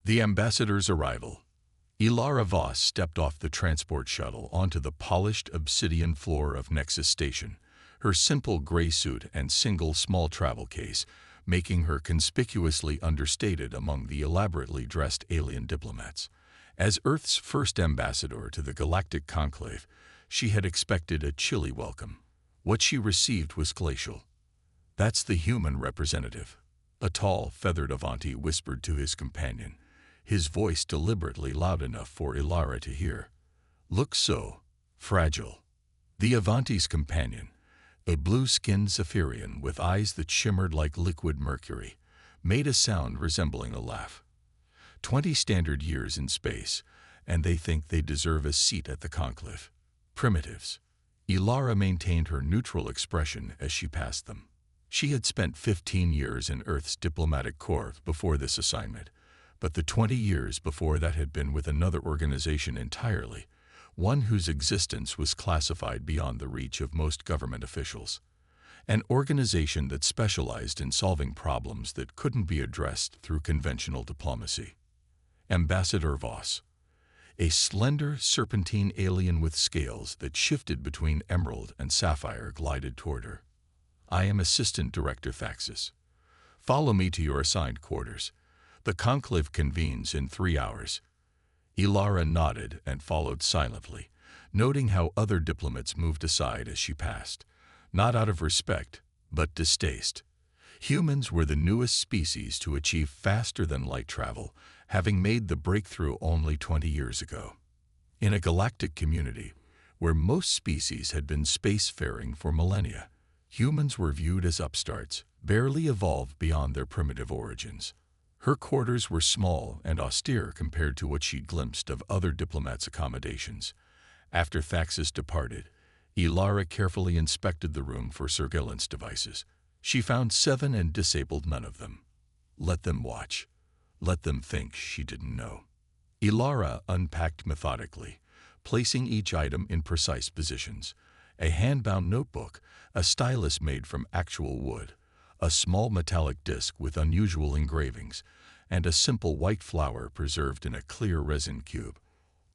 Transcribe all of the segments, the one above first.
The ambassador's arrival. Ilara Voss stepped off the transport shuttle onto the polished obsidian floor of Nexus Station, her simple gray suit and single small travel case making her conspicuously understated among the elaborately dressed alien diplomats. As Earth's first ambassador to the Galactic Conclave, she had expected a chilly welcome. What she received was glacial. "That's the human representative," a tall, feathered Avanti whispered to his companion, his voice deliberately loud enough for Ilara to hear. "Looks so fragile." The Avanti's companion, a blue-skinned Zephyrian with eyes that shimmered like liquid mercury, made a sound resembling a laugh. 20 standard years in space, and they think they deserve a seat at the conclave. Primitives. Ilara maintained her neutral expression as she passed them. She had spent 15 years in Earth's diplomatic corps before this assignment, but the 20 years before that had been with another organization entirely, one whose existence was classified beyond the reach of most government officials. An organization that specialized in solving problems that couldn't be addressed through conventional diplomacy. Ambassador Voss. A slender, serpentine alien with scales that shifted between emerald and sapphire glided toward her. "I am Assistant Director Thaxis. Follow me to your assigned quarters. The conclave convenes in 3 hours." Ilara nodded and followed silently, noting how other diplomats moved aside as she passed, not out of respect, but distaste. Humans were the newest species to achieve faster-than-light travel, having made the breakthrough only 20 years ago. In a galactic community, where most species had been spacefaring for millennia, humans were viewed as upstarts, barely evolved beyond their primitive origins. Her quarters were small and austere compared to what she'd glimpsed of other diplomats' accommodations. After Thaxis departed, Ilara carefully inspected the room for surveillance devices. She found 7 and disabled none of them. Let them watch. Let them think she didn't know. Ilara unpacked methodically, placing each item in precise positions. A hand-bound notebook, a stylus made from actual wood, a small metallic disc with unusual engravings, and a simple white flower preserved in a clear resin cube.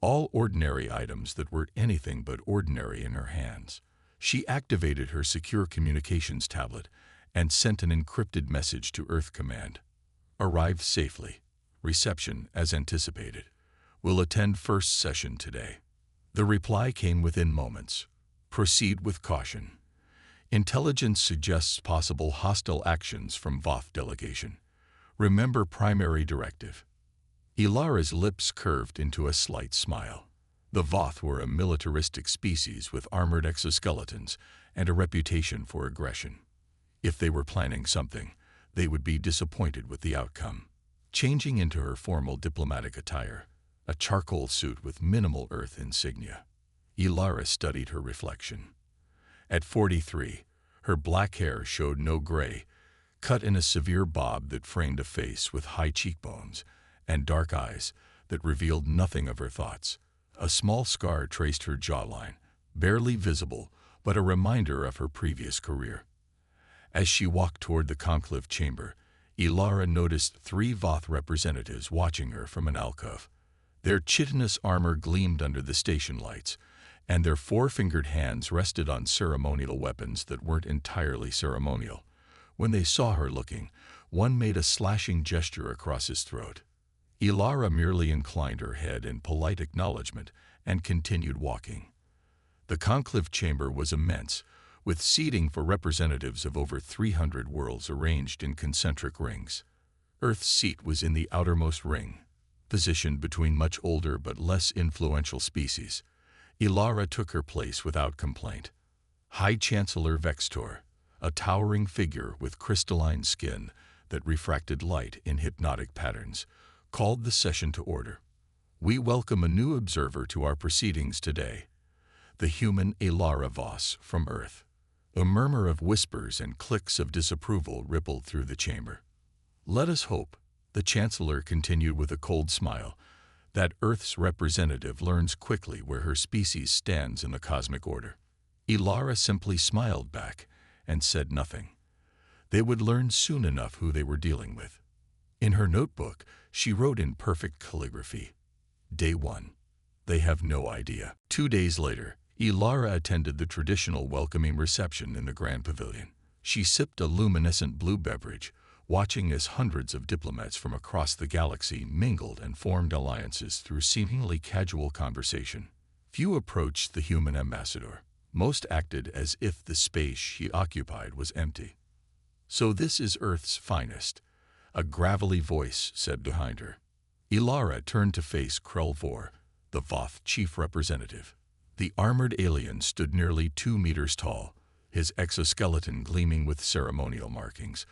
All ordinary items that were anything but ordinary in her hands. She activated her secure communications tablet and sent an encrypted message to Earth Command. "Arrived safely. Reception as anticipated. Will attend first session today." The reply came within moments. "Proceed with caution. Intelligence suggests possible hostile actions from Voth delegation. Remember primary directive." Ilara's lips curved into a slight smile. The Voth were a militaristic species with armored exoskeletons and a reputation for aggression. If they were planning something, they would be disappointed with the outcome. Changing into her formal diplomatic attire, a charcoal suit with minimal Earth insignia, Ilara studied her reflection. At 43, her black hair showed no gray, cut in a severe bob that framed a face with high cheekbones and dark eyes that revealed nothing of her thoughts. A small scar traced her jawline, barely visible, but a reminder of her previous career. As she walked toward the conclave chamber, Ilara noticed 3 Voth representatives watching her from an alcove. Their chitinous armor gleamed under the station lights, and their 4-fingered hands rested on ceremonial weapons that weren't entirely ceremonial. When they saw her looking, one made a slashing gesture across his throat. Ilara merely inclined her head in polite acknowledgement and continued walking. The conclave chamber was immense, with seating for representatives of over 300 worlds arranged in concentric rings. Earth's seat was in the outermost ring, positioned between much older but less influential species. Ilara took her place without complaint. High Chancellor Vextor, a towering figure with crystalline skin that refracted light in hypnotic patterns, called the session to order. "We welcome a new observer to our proceedings today, the human Ilara Voss from Earth." A murmur of whispers and clicks of disapproval rippled through the chamber. "Let us hope," the Chancellor continued with a cold smile, "that Earth's representative learns quickly where her species stands in the cosmic order." Ilara simply smiled back and said nothing. They would learn soon enough who they were dealing with. In her notebook, she wrote in perfect calligraphy, Day 1. They have no idea. 2 days later, Ilara attended the traditional welcoming reception in the Grand Pavilion. She sipped a luminescent blue beverage, watching as hundreds of diplomats from across the galaxy mingled and formed alliances through seemingly casual conversation. Few approached the human ambassador. Most acted as if the space she occupied was empty. "So this is Earth's finest," a gravelly voice said behind her. Ilara turned to face Krelvor, the Voth chief representative. The armored alien stood nearly 2 meters tall, his exoskeleton gleaming with ceremonial markings.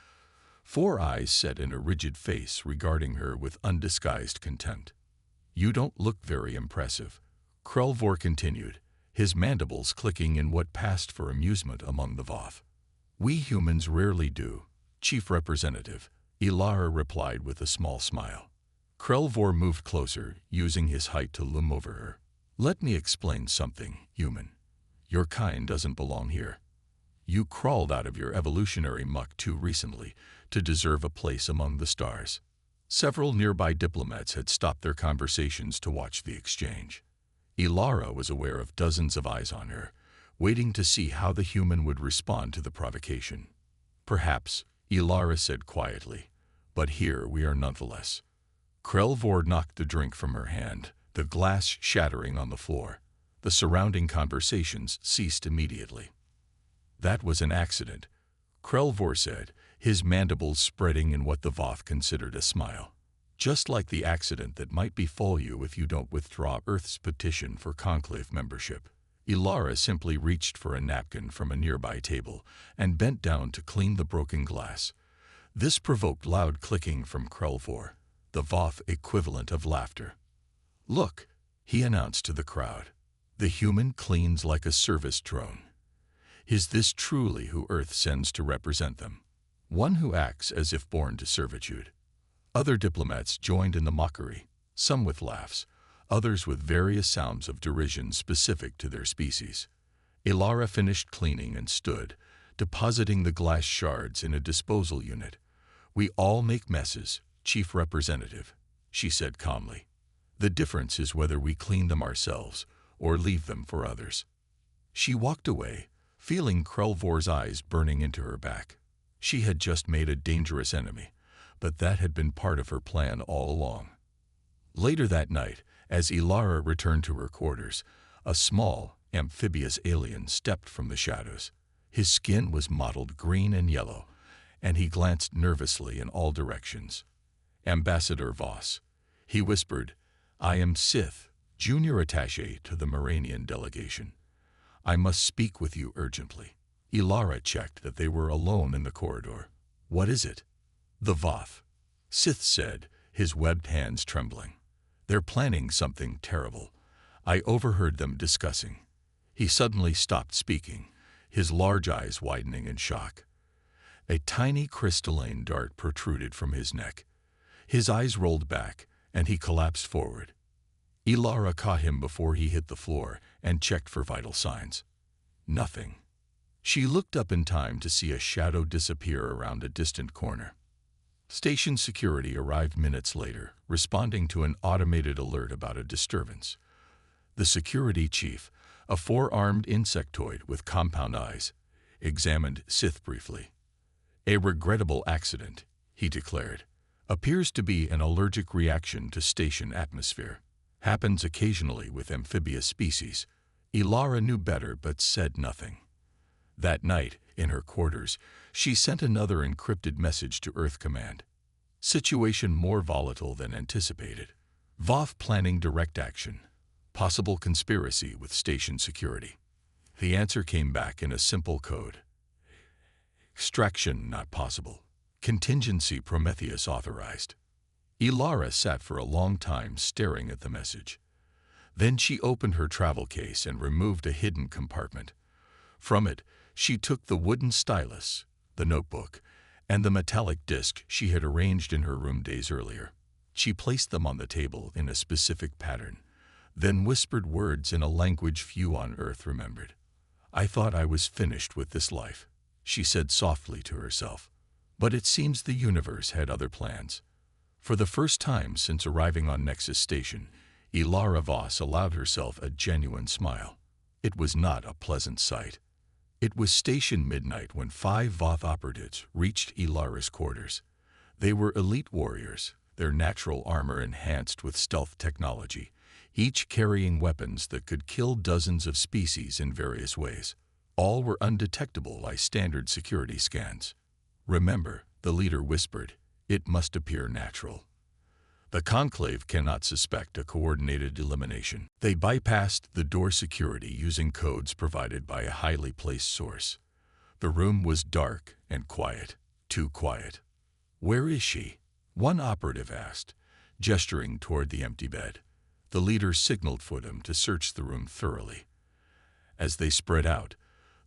4 eyes set in a rigid face regarding her with undisguised contempt. "You don't look very impressive," Krelvor continued, his mandibles clicking in what passed for amusement among the Voth. "We humans rarely do, Chief Representative," Ilara replied with a small smile. Krelvor moved closer, using his height to loom over her. "Let me explain something, human. Your kind doesn't belong here. You crawled out of your evolutionary muck too recently to deserve a place among the stars." Several nearby diplomats had stopped their conversations to watch the exchange. Ilara was aware of dozens of eyes on her, waiting to see how the human would respond to the provocation. "Perhaps," Ilara said quietly, "but here we are nonetheless." Krelvor knocked the drink from her hand, the glass shattering on the floor. The surrounding conversations ceased immediately. "That was an accident," Krelvor said, his mandibles spreading in what the Voth considered a smile. "Just like the accident that might befall you if you don't withdraw Earth's petition for Conclave membership." Ilara simply reached for a napkin from a nearby table and bent down to clean the broken glass. This provoked loud clicking from Krelvor, the Voth equivalent of laughter. "Look," he announced to the crowd. "The human cleans like a service drone. Is this truly who Earth sends to represent them? One who acts as if born to servitude?" Other diplomats joined in the mockery, some with laughs, others with various sounds of derision specific to their species. Ilara finished cleaning and stood, depositing the glass shards in a disposal unit. "We all make messes, Chief Representative," she said calmly. "The difference is whether we clean them ourselves or leave them for others." She walked away, feeling Krelvor's eyes burning into her back. She had just made a dangerous enemy, but that had been part of her plan all along. Later that night, as Ilara returned to her quarters, a small, amphibious alien stepped from the shadows. His skin was mottled green and yellow, and he glanced nervously in all directions. "Ambassador Voss," he whispered, "I am Sith, junior attaché to the Moranian delegation. I must speak with you urgently." Ilara checked that they were alone in the corridor. "What is it?" "The Voth," Sith said, his webbed hands trembling. "They're planning something terrible. I overheard them discussing." He suddenly stopped speaking, his large eyes widening in shock. A tiny crystalline dart protruded from his neck. His eyes rolled back, and he collapsed forward. Ilara caught him before he hit the floor and checked for vital signs. Nothing. She looked up in time to see a shadow disappear around a distant corner. Station security arrived minutes later, responding to an automated alert about a disturbance. The security chief, a 4-armed insectoid with compound eyes, examined Sith briefly. "A regrettable accident," he declared. "Appears to be an allergic reaction to station atmosphere. Happens occasionally with amphibious species." Ilara knew better but said nothing. That night, in her quarters, she sent another encrypted message to Earth Command. Situation more volatile than anticipated. Voth planning direct action. Possible conspiracy with station security. The answer came back in a simple code. Extraction not possible. Contingency Prometheus authorized. Ilara sat for a long time staring at the message. Then she opened her travel case and removed a hidden compartment. From it, she took the wooden stylus, the notebook, and the metallic disc she had arranged in her room days earlier. She placed them on the table in a specific pattern, then whispered words in a language few on Earth remembered. "I thought I was finished with this life," she said softly to herself. "But it seems the universe had other plans. For the first time since arriving on Nexus Station, Ilara Voss allowed herself a genuine smile. It was not a pleasant sight. It was station midnight when 5 Voth operatives reached Ilara's quarters. They were elite warriors, their natural armor enhanced with stealth technology, each carrying weapons that could kill dozens of species in various ways. All were undetectable by standard security scans. "Remember," the leader whispered, "it must appear natural. The Conclave cannot suspect a coordinated elimination." They bypassed the door security using codes provided by a highly placed source. The room was dark and quiet, too quiet. "Where is she?" one operative asked, gesturing toward the empty bed. The leader signaled for them to search the room thoroughly. As they spread out,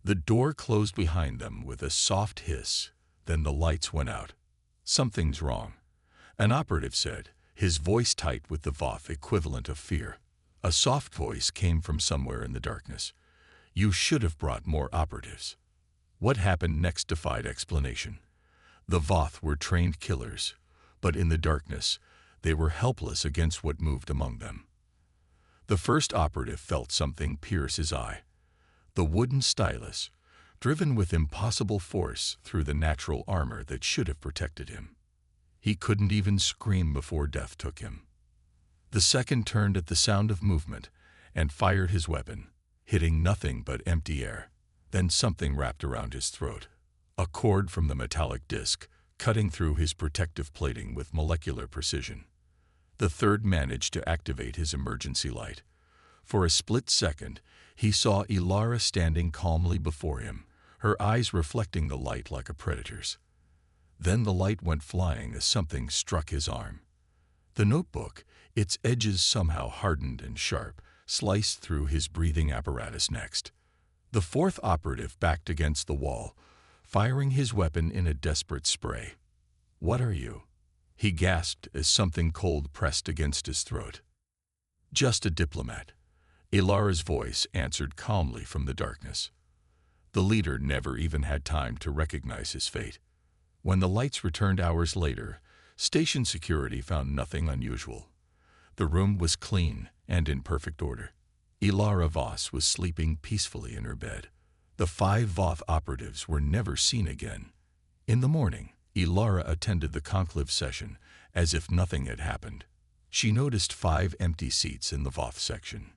the door closed behind them with a soft hiss. Then the lights went out. "Something's wrong," an operative said, his voice tight with the Voth equivalent of fear. A soft voice came from somewhere in the darkness. "You should have brought more operatives." What happened next defied explanation. The Voth were trained killers, but in the darkness, they were helpless against what moved among them. The first operative felt something pierce his eye. The wooden stylus, driven with impossible force through the natural armor that should have protected him. He couldn't even scream before death took him. The second turned at the sound of movement and fired his weapon, hitting nothing but empty air. Then something wrapped around his throat. A cord from the metallic disc, cutting through his protective plating with molecular precision. The third managed to activate his emergency light. For a split second, he saw Ilara standing calmly before him, her eyes reflecting the light like a predator's. Then the light went flying as something struck his arm. The notebook, its edges somehow hardened and sharp, sliced through his breathing apparatus next. The fourth operative backed against the wall, firing his weapon in a desperate spray. "What are you?" he gasped as something cold pressed against his throat. "Just a diplomat," Ilara's voice answered calmly from the darkness. The leader never even had time to recognize his fate. When the lights returned hours later, station security found nothing unusual. The room was clean and in perfect order. Ilara Voss was sleeping peacefully in her bed. The 5 Voth operatives were never seen again. In the morning, Ilara attended the conclave session as if nothing had happened. She noticed 5 empty seats in the Voth section.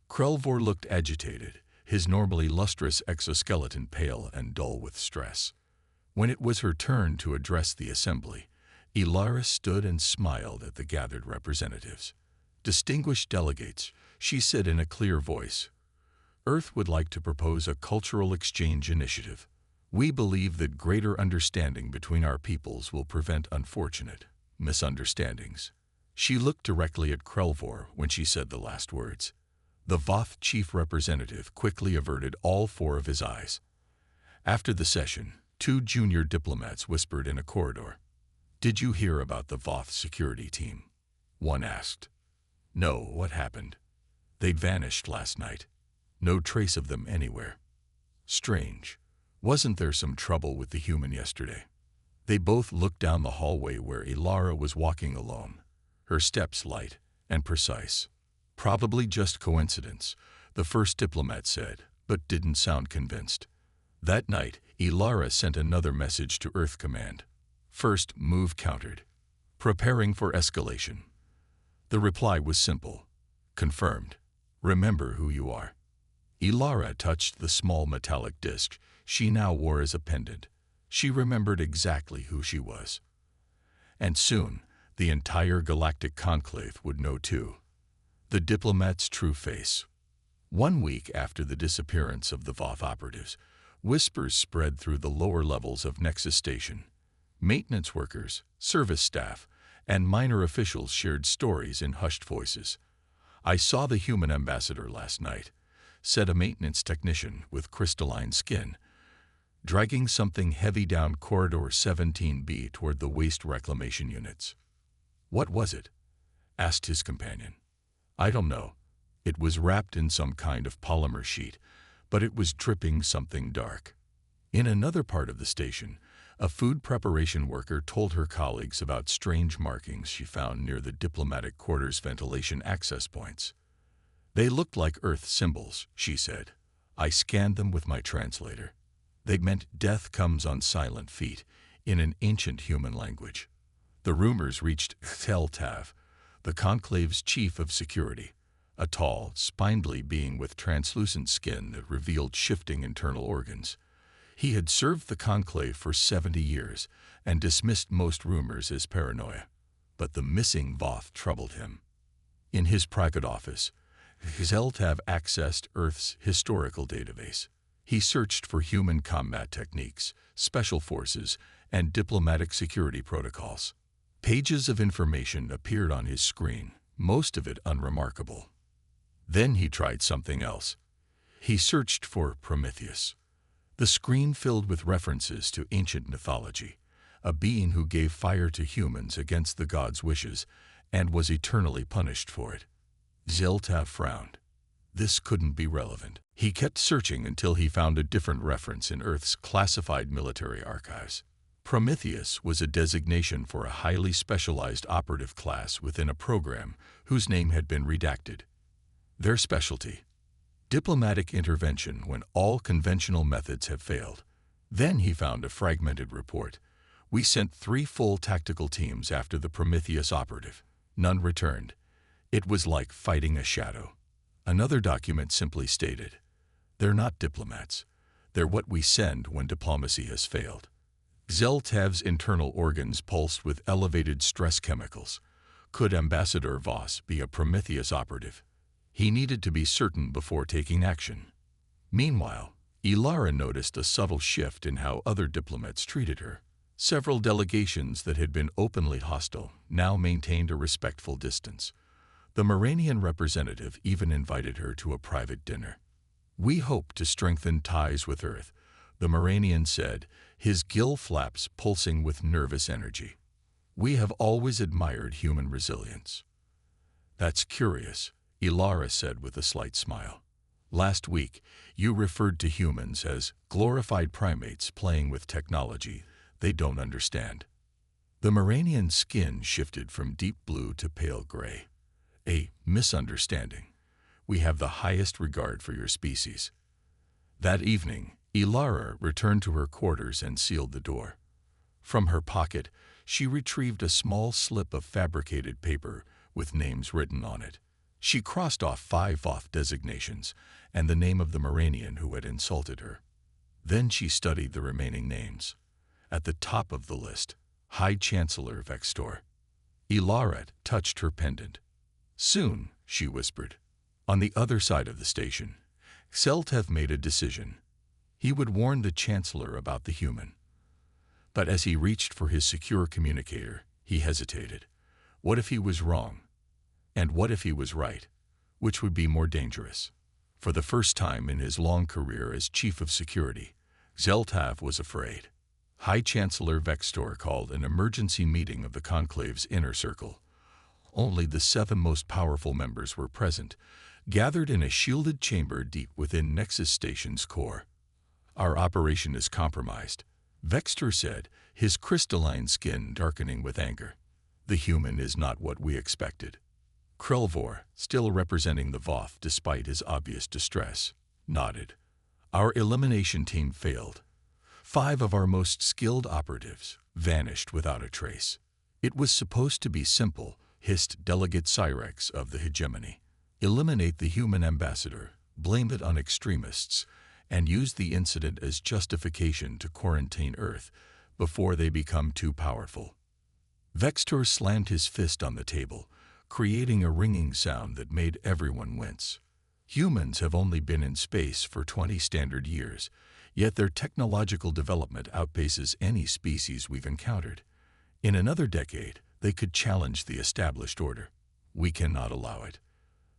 Krelvor looked agitated, his normally lustrous exoskeleton pale and dull with stress. When it was her turn to address the assembly, Ilara stood and smiled at the gathered representatives. "Distinguished delegates," she said in a clear voice, "Earth would like to propose a cultural exchange initiative. We believe that greater understanding between our peoples will prevent unfortunate misunderstandings." She looked directly at Krelvor when she said the last words. The Voth chief representative quickly averted all 4 of his eyes. After the session, 2 junior diplomats whispered in a corridor. "Did you hear about the Voth security team?" one asked. "No, what happened?" "They'd vanished last night. No trace of them anywhere." "Strange. Wasn't there some trouble with the human yesterday?" They both looked down the hallway where Ilara was walking alone, her steps light and precise. "Probably just coincidence," the first diplomat said, but didn't sound convinced. That night, Ilara sent another message to Earth Command. "First move countered. Preparing for escalation." The reply was simple. "Confirmed. Remember who you are." Ilara touched the small metallic disc she now wore as a pendant. She remembered exactly who she was. And soon, the entire Galactic Conclave would know too. The diplomat's true face. 1 week after the disappearance of the Voth operatives, whispers spread through the lower levels of Nexus Station. Maintenance workers, service staff, and minor officials shared stories in hushed voices. "I saw the human ambassador last night," said a maintenance technician with crystalline skin, dragging something heavy down Corridor 17B toward the waste reclamation units. "What was it?" asked his companion. "I don't know. It was wrapped in some kind of polymer sheet, but it was dripping something dark." In another part of the station, A food preparation worker told her colleagues about strange markings she found near the diplomatic quarters' ventilation access points. They looked like Earth symbols, she said. I scanned them with my translator. They meant death comes on silent feet, in an ancient human language. The rumors reached Zeltav, the Conclave's chief of security, a tall, spindly being with translucent skin that revealed shifting internal organs. He had served the Conclave for 70 years and dismissed most rumors as paranoia. But the missing Voth troubled him. In his private office, Zeltav accessed Earth's historical database. He searched for human combat techniques, special forces, and diplomatic security protocols. Pages of information appeared on his screen, most of it unremarkable. Then he tried something else. He searched for Prometheus. The screen filled with references to ancient mythology, a being who gave fire to humans against the gods' wishes and was eternally punished for it. Zeltav frowned. This couldn't be relevant. He kept searching until he found a different reference in Earth's classified military archives. Prometheus was a designation for a highly specialized operative class within a program whose name had been redacted. Their specialty: diplomatic intervention when all conventional methods have failed. Then he found a fragmented report. We sent 3 full tactical teams after the Prometheus operative. None returned. It was like fighting a shadow. Another document simply stated, "They're not diplomats. They're what we send when diplomacy has failed." Zeltav's internal organs pulsed with elevated stress chemicals. Could Ambassador Voss be a Prometheus operative? He needed to be certain before taking action. Meanwhile, Ilara noticed a subtle shift in how other diplomats treated her. Several delegations that had been openly hostile now maintained a respectful distance. The Moranian representative even invited her to a private dinner. "We hope to strengthen ties with Earth," the Moranian said, his gill flaps pulsing with nervous energy. "We have always admired human resilience." "That's curious," Ilara said with a slight smile. "Last week, you referred to humans as glorified primates playing with technology they don't understand." The Moranian's skin shifted from deep blue to pale gray. "A misunderstanding. We have the highest regard for your species." That evening, Ilara returned to her quarters and sealed the door. From her pocket, she retrieved a small slip of fabricated paper with names written on it. She crossed off 5 Voth designations and the name of the Moranian who had insulted her. Then she studied the remaining names. At the top of the list, High Chancellor Vextor. Ilara touched her pendant. "Soon," she whispered. On the other side of the station, Zeltav made a decision. He would warn the Chancellor about the human. But as he reached for his secure communicator, he hesitated. What if he was wrong? And what if he was right? Which would be more dangerous? For the first time in his long career as Chief of Security, Zeltav was afraid. High Chancellor Vextor called an emergency meeting of the Conclave's inner circle. Only the 7 most powerful members were present, gathered in a shielded chamber deep within Nexus Station's core. "Our operation is compromised," Vextor said, his crystalline skin darkening with anger. "The human is not what we expected." Krelvor, still representing the Voth despite his obvious distress, nodded. "Our elimination team failed. 5 of our most skilled operatives vanished without a trace. It was supposed to be simple," hissed Delegate Cyrex of the Hegemony. "Eliminate the human ambassador, blame it on extremists, and use the incident as justification to quarantine Earth before they become too powerful." Vextor slammed his fist on the table, creating a ringing sound that made everyone wince. Humans have only been in space for 20 standard years, yet their technological development outpaces any species we've encountered. In another decade, they could challenge the established order. We cannot allow it.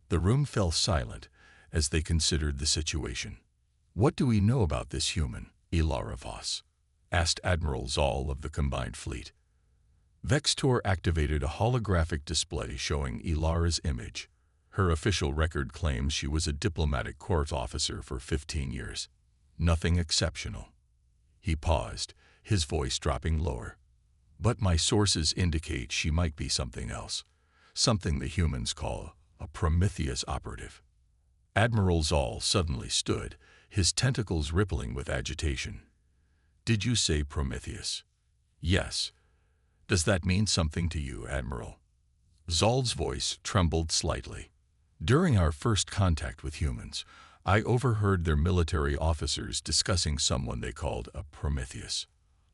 The room fell silent as they considered the situation. "What do we know about this human, Ilara Voss?" asked Admiral Zoll of the combined fleet. Vextor activated a holographic display showing Ilara's image. Her official record claims she was a diplomatic corps officer for 15 years. Nothing exceptional. He paused, his voice dropping lower. "But my sources indicate she might be something else, something the humans call a Prometheus operative." Admiral Zoll suddenly stood, his tentacles rippling with agitation. "Did you say Prometheus?" "Yes." "Does that mean something to you, Admiral?" Zoll's voice trembled slightly. "During our first contact with humans, I overheard their military officers discussing someone they called a Prometheus.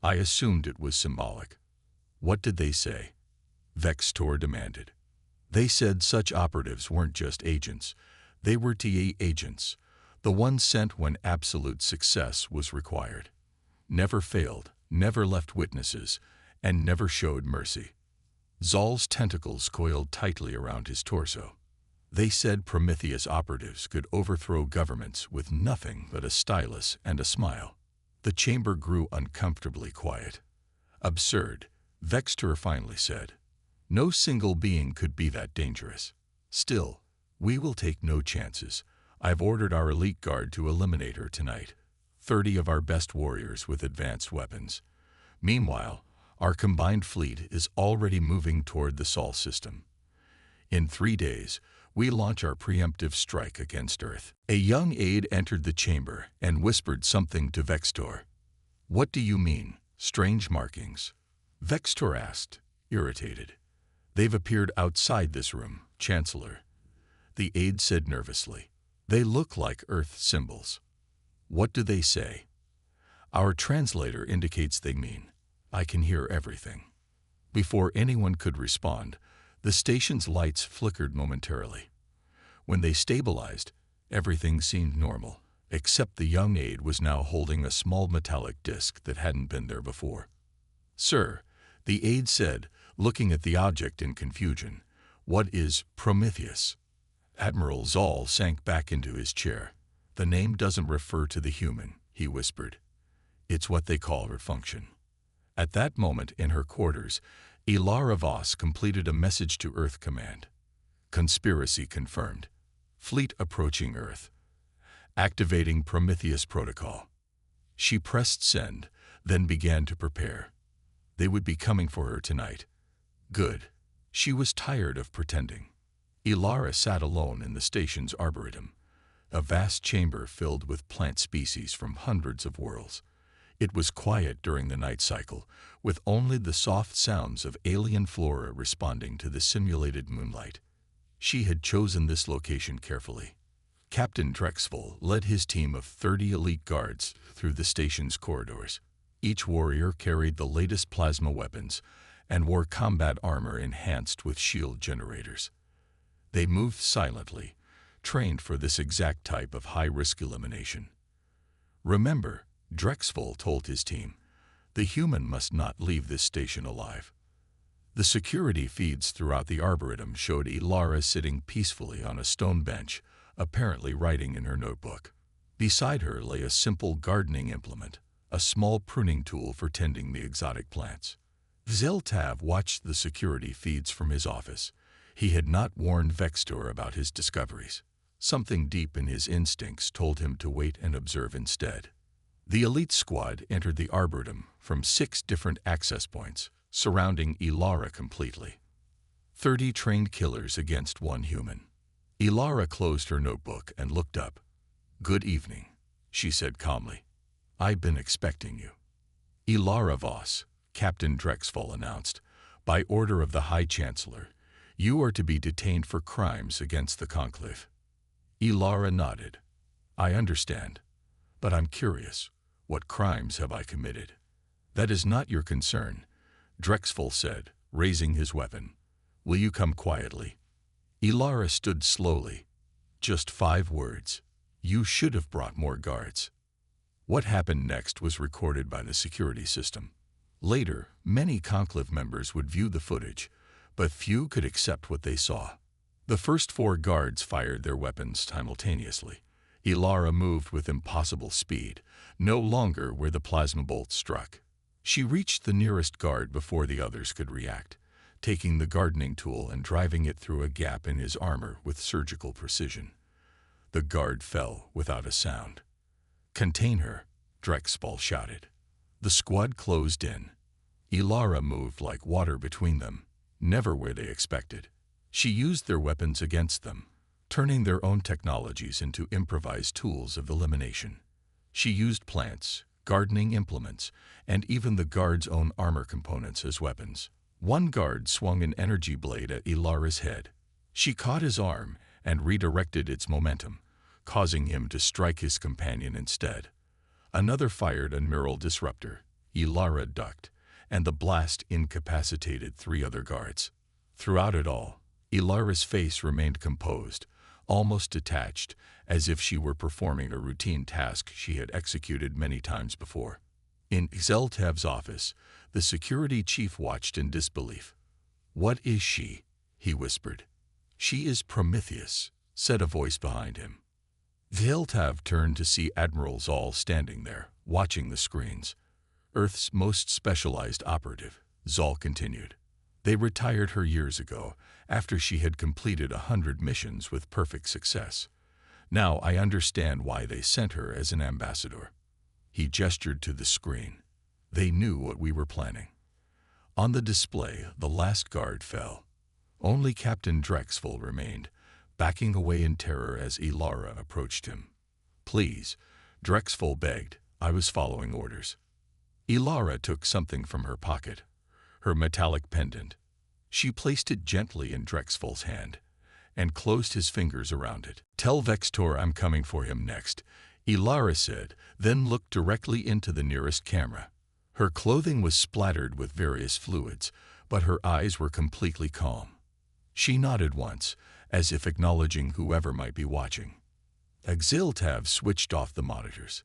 I assumed it was symbolic." "What did they say?" Vextor demanded. "They said such operatives weren't just agents. They were TA agents, the ones sent when absolute success was required. Never failed, never left witnesses, and never showed mercy." Zoll's tentacles coiled tightly around his torso. "They said Prometheus operatives could overthrow governments with nothing but a stylus and a smile." The chamber grew uncomfortably quiet. "Absurd," Vextor finally said. "No single being could be that dangerous. Still, we will take no chances. I've ordered our elite guard to eliminate her tonight. 30 of our best warriors with advanced weapons. Meanwhile, our combined fleet is already moving toward the Sol system. In 3 days, we launch our preemptive strike against Earth." A young aide entered the chamber and whispered something to Vextor. "What do you mean, strange markings?" Vextor asked, irritated. "They've appeared outside this room, Chancellor," the aide said nervously. "They look like Earth symbols." "What do they say?" "Our translator indicates they mean, 'I can hear everything.'" Before anyone could respond, the station's lights flickered momentarily. When they stabilized, everything seemed normal, except the young aide was now holding a small metallic disc that hadn't been there before. "Sir," the aide said, looking at the object in confusion, "what is Prometheus?" Admiral Zoll sank back into his chair. "The name doesn't refer to the human," he whispered. "It's what they call her function." At that moment in her quarters, Ilara Voss completed a message to Earth Command. "Conspiracy confirmed. Fleet approaching Earth. Activating Prometheus protocol." She pressed send, then began to prepare. They would be coming for her tonight. Good. She was tired of pretending. Ilara sat alone in the station's arboretum, a vast chamber filled with plant species from hundreds of worlds. It was quiet during the night cycle, with only the soft sounds of alien flora responding to the simulated moonlight. She had chosen this location carefully. Captain Drexful led his team of 30 elite guards through the station's corridors. Each warrior carried the latest plasma weapons and wore combat armor enhanced with shield generators. They moved silently, trained for this exact type of high-risk elimination. "Remember," Drexful told his team, "the human must not leave this station alive." The security feeds throughout the arboretum showed Ilara sitting peacefully on a stone bench, apparently writing in her notebook. Beside her lay a simple gardening implement, a small pruning tool for tending the exotic plants. Zeltav watched the security feeds from his office. He had not warned Vextor about his discoveries. Something deep in his instincts told him to wait and observe instead. The elite squad entered the arboretum from 6 different access points, surrounding Ilara completely. 30 trained killers against 1 human. Ilara closed her notebook and looked up. "Good evening," she said calmly. "I've been expecting you." "Ilara Voss," Captain Drexful announced, "by order of the High Chancellor, you are to be detained for crimes against the Conclave." Ilara nodded. "I understand, but I'm curious. What crimes have I committed?" "That is not your concern," Drexful said, raising his weapon. "Will you come quietly?" Ilara stood slowly. "Just 5 words. You should have brought more guards." What happened next was recorded by the security system. Later, many Conclave members would view the footage, but few could accept what they saw. The first 4 guards fired their weapons simultaneously. Ilara moved with impossible speed, no longer where the plasma bolt struck. She reached the nearest guard before the others could react, taking the gardening tool and driving it through a gap in his armor with surgical precision. The guard fell without a sound. "Contain her," Drexful shouted. The squad closed in. Ilara moved like water between them, never where they expected. She used their weapons against them, turning their own technologies into improvised tools of elimination. She used plants, gardening implements, and even the guard's own armor components as weapons. One guard swung an energy blade at Ilara's head. She caught his arm and redirected its momentum, causing him to strike his companion instead. Another fired a neural disruptor. Ilara ducked, and the blast incapacitated 3 other guards. Throughout it all, Ilara's face remained composed, almost detached, as if she were performing a routine task she had executed many times before. In Zeltav's office, the security chief watched in disbelief. "What is she?" he whispered. "She is Prometheus," said a voice behind him. Zeltav turned to see admirals all standing there, watching the screens. "Earth's most specialized operative," Zal continued. "They retired her years ago, after she had completed 100 missions with perfect success. Now I understand why they sent her as an ambassador." He gestured to the screen. "They knew what we were planning." On the display, the last guard fell. Only Captain Drexful remained, backing away in terror as Ilara approached him. "Please," Drexful begged. "I was following orders." Ilara took something from her pocket, her metallic pendant. She placed it gently in Drexful's hand and closed his fingers around it. "Tell Vextor I'm coming for him next," Ilara said, then looked directly into the nearest camera. Her clothing was splattered with various fluids, but her eyes were completely calm. She nodded once, as if acknowledging whoever might be watching. Exiltav switched off the monitors.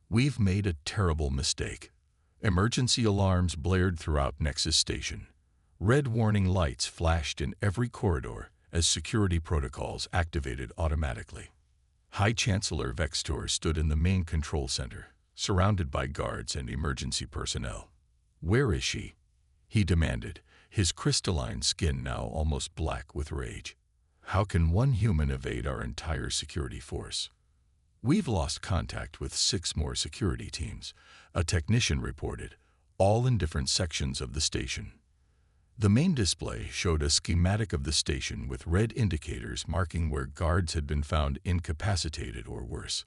"We've made a terrible mistake." Emergency alarms blared throughout Nexus Station. Red warning lights flashed in every corridor as security protocols activated automatically. High Chancellor Vextor stood in the main control center, surrounded by guards and emergency personnel. "Where is she?" he demanded, his crystalline skin now almost black with rage. "How can one human evade our entire security force?" "We've lost contact with 6 more security teams," a technician reported, all in different sections of the station. The main display showed a schematic of the station with red indicators marking where guards had been found incapacitated or worse.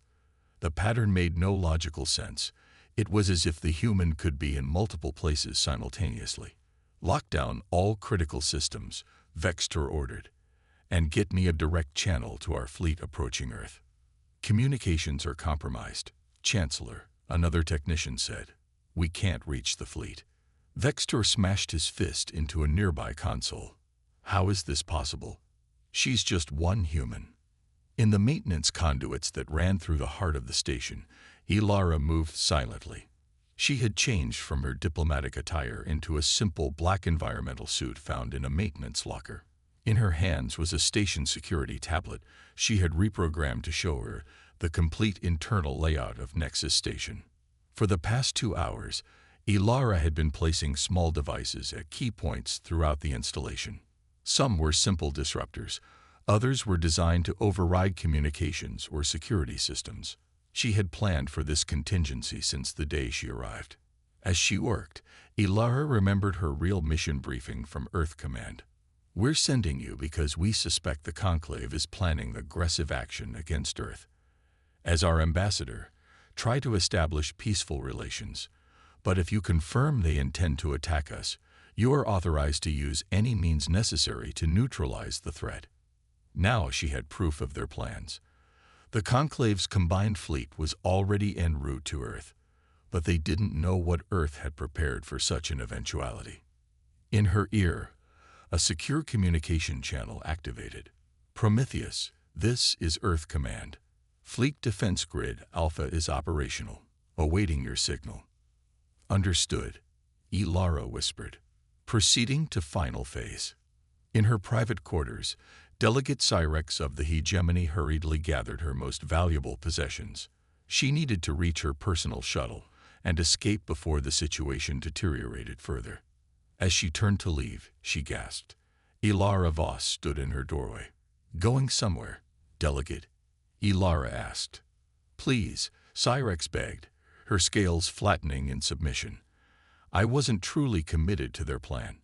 The pattern made no logical sense. It was as if the human could be in multiple places simultaneously. "Lock down all critical systems," Vextor ordered, "and get me a direct channel to our fleet approaching Earth." "Communications are compromised, Chancellor," another technician said. "We can't reach the fleet." Vextor smashed his fist into a nearby console. "How is this possible? She's just one human." In the maintenance conduits that ran through the heart of the station, Ilara moved silently. She had changed from her diplomatic attire into a simple black environmental suit found in a maintenance locker. In her hands was a station security tablet she had reprogrammed to show her the complete internal layout of Nexus Station. For the past 2 hours, Ilara had been placing small devices at key points throughout the installation. Some were simple disruptors, others were designed to override communications or security systems. She had planned for this contingency since the day she arrived. As she worked, Ilara remembered her real mission briefing from Earth Command. "We're sending you because we suspect the Conclave is planning aggressive action against Earth. As our ambassador, try to establish peaceful relations. But if you confirm they intend to attack us, you are authorized to use any means necessary to neutralize the threat." Now she had proof of their plans. The Conclave's combined fleet was already en route to Earth, but they didn't know what Earth had prepared for such an eventuality. In her ear, a secure communication channel activated. "Prometheus, this is Earth Command. Fleet Defense Grid Alpha is operational, awaiting your signal." "Understood," Ilara whispered. Proceeding to final phase. In her private quarters, Delegate Cyrex of the Hegemony hurriedly gathered her most valuable possessions. She needed to reach her personal shuttle and escape before the situation deteriorated further. As she turned to leave, she gasped. Ilara Voss stood in her doorway. "Going somewhere, Delegate?" Ilara asked. "Please," Cyrex begged, her scales flattening in submission. I wasn't truly committed to their plan.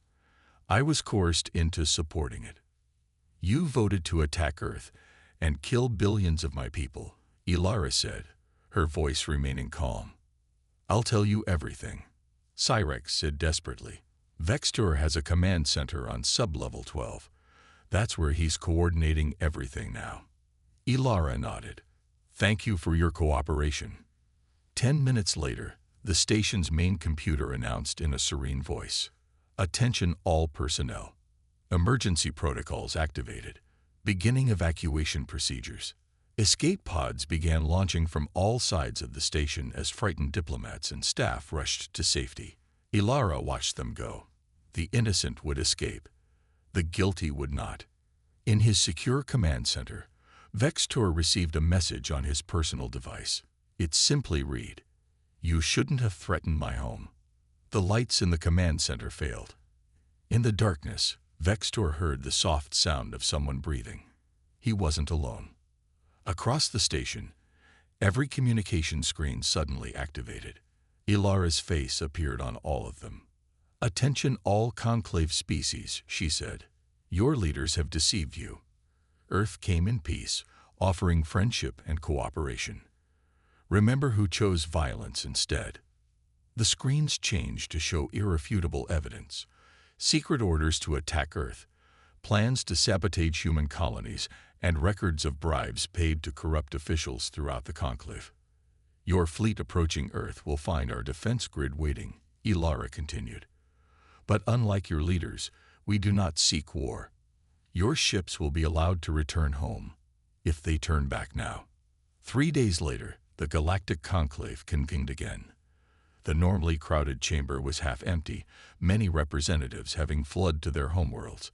I was coerced into supporting it. You voted to attack Earth and kill billions of my people, Ilara said, her voice remaining calm. I'll tell you everything, Cyrex said desperately. Vextor has a command center on sub-level 12. That's where he's coordinating everything now. Ilara nodded. Thank you for your cooperation. 10 minutes later, the station's main computer announced in a serene voice. Attention all personnel. Emergency protocols activated. Beginning evacuation procedures. Escape pods began launching from all sides of the station as frightened diplomats and staff rushed to safety. Ilara watched them go. The innocent would escape. The guilty would not. In his secure command center, Vextor received a message on his personal device. It simply read, "You shouldn't have threatened my home." The lights in the command center failed. In the darkness, Vextor heard the soft sound of someone breathing. He wasn't alone. Across the station, every communication screen suddenly activated. Ilara's face appeared on all of them. Attention all conclave species, she said. Your leaders have deceived you. Earth came in peace, offering friendship and cooperation. Remember who chose violence instead. The screens changed to show irrefutable evidence. Secret orders to attack Earth, plans to sabotage human colonies, and records of bribes paid to corrupt officials throughout the conclave. Your fleet approaching Earth will find our defense grid waiting, Ilara continued. But unlike your leaders, we do not seek war. Your ships will be allowed to return home, if they turn back now. 3 days later, the Galactic Conclave convened again. The normally crowded chamber was half empty, many representatives having fled to their homeworlds.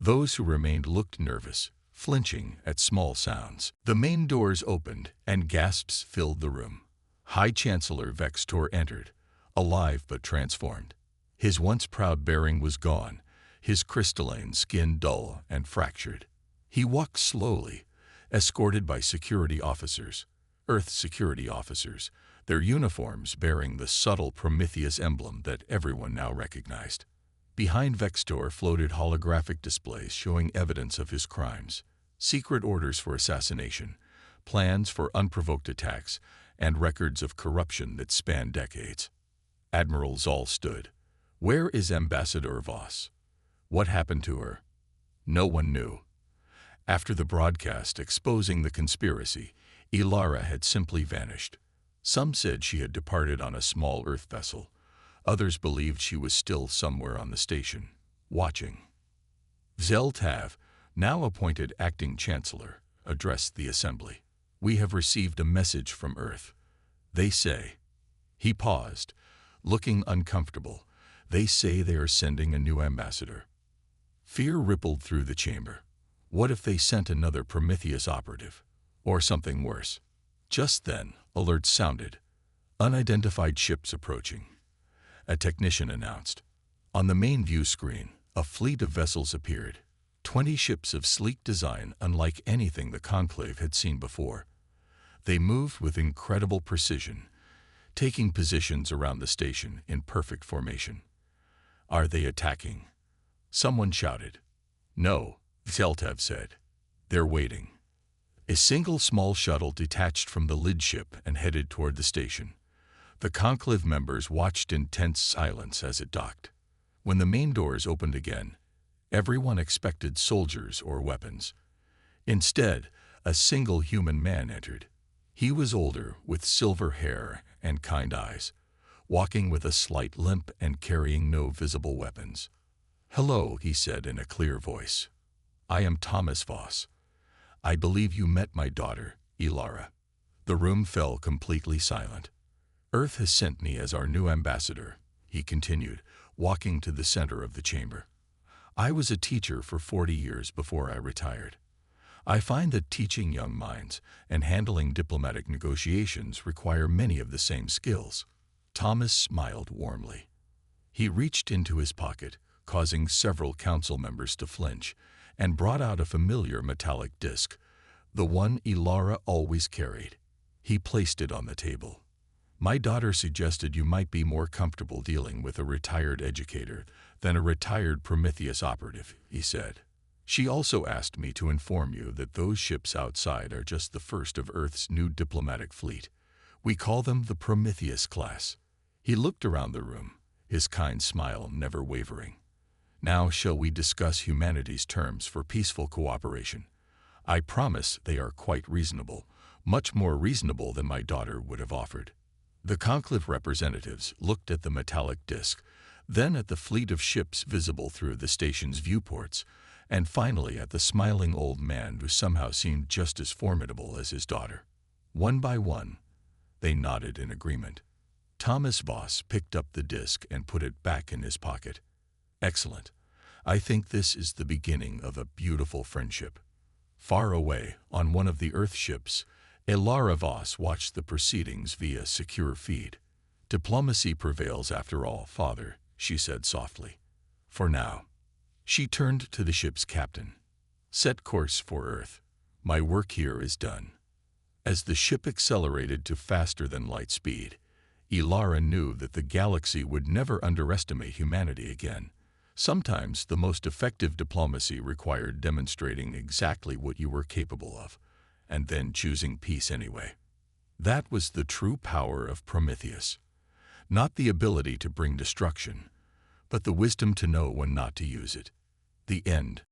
Those who remained looked nervous, flinching at small sounds. The main doors opened, and gasps filled the room. High Chancellor Vextor entered, alive but transformed. His once proud bearing was gone, his crystalline skin dull and fractured. He walked slowly, escorted by security officers, Earth security officers, their uniforms bearing the subtle Prometheus emblem that everyone now recognized. Behind Vextor floated holographic displays showing evidence of his crimes, secret orders for assassination, plans for unprovoked attacks, and records of corruption that spanned decades. Admiral Zal stood. Where is Ambassador Voss? What happened to her? No one knew. After the broadcast exposing the conspiracy, Ilara had simply vanished. Some said she had departed on a small Earth vessel. Others believed she was still somewhere on the station, watching. Zeltav, now appointed acting chancellor, addressed the assembly. We have received a message from Earth. They say. He paused, looking uncomfortable. They say they are sending a new ambassador. Fear rippled through the chamber. What if they sent another Prometheus operative? Or something worse? Just then, alerts sounded. Unidentified ships approaching. A technician announced. On the main view screen, a fleet of vessels appeared. 20 ships of sleek design unlike anything the Conclave had seen before. They moved with incredible precision, taking positions around the station in perfect formation. Are they attacking? Someone shouted. No, Zeltav said. They're waiting. A single small shuttle detached from the lid ship and headed toward the station. The Conclave members watched in tense silence as it docked. When the main doors opened again, everyone expected soldiers or weapons. Instead, a single human man entered. He was older, with silver hair and kind eyes, walking with a slight limp and carrying no visible weapons. Hello, he said in a clear voice. I am Thomas Voss. I believe you met my daughter, Ilara. The room fell completely silent. Earth has sent me as our new ambassador, he continued, walking to the center of the chamber. I was a teacher for 40 years before I retired. I find that teaching young minds and handling diplomatic negotiations require many of the same skills. Thomas smiled warmly. He reached into his pocket, causing several council members to flinch, and brought out a familiar metallic disc, the one Ilara always carried. He placed it on the table. My daughter suggested you might be more comfortable dealing with a retired educator than a retired Prometheus operative, he said. She also asked me to inform you that those ships outside are just the first of Earth's new diplomatic fleet. We call them the Prometheus class. He looked around the room, his kind smile never wavering. Now shall we discuss humanity's terms for peaceful cooperation? I promise they are quite reasonable, much more reasonable than my daughter would have offered. The conclave representatives looked at the metallic disk, then at the fleet of ships visible through the station's viewports, and finally at the smiling old man who somehow seemed just as formidable as his daughter. One by one, they nodded in agreement. Thomas Voss picked up the disk and put it back in his pocket. Excellent. I think this is the beginning of a beautiful friendship. Far away, on one of the Earth ships, Elara Voss watched the proceedings via secure feed. Diplomacy prevails after all, father, she said softly. For now. She turned to the ship's captain. Set course for Earth. My work here is done. As the ship accelerated to faster-than-light speed, Elara knew that the galaxy would never underestimate humanity again. Sometimes the most effective diplomacy required demonstrating exactly what you were capable of, and then choosing peace anyway. That was the true power of Prometheus. Not the ability to bring destruction, but the wisdom to know when not to use it. The end.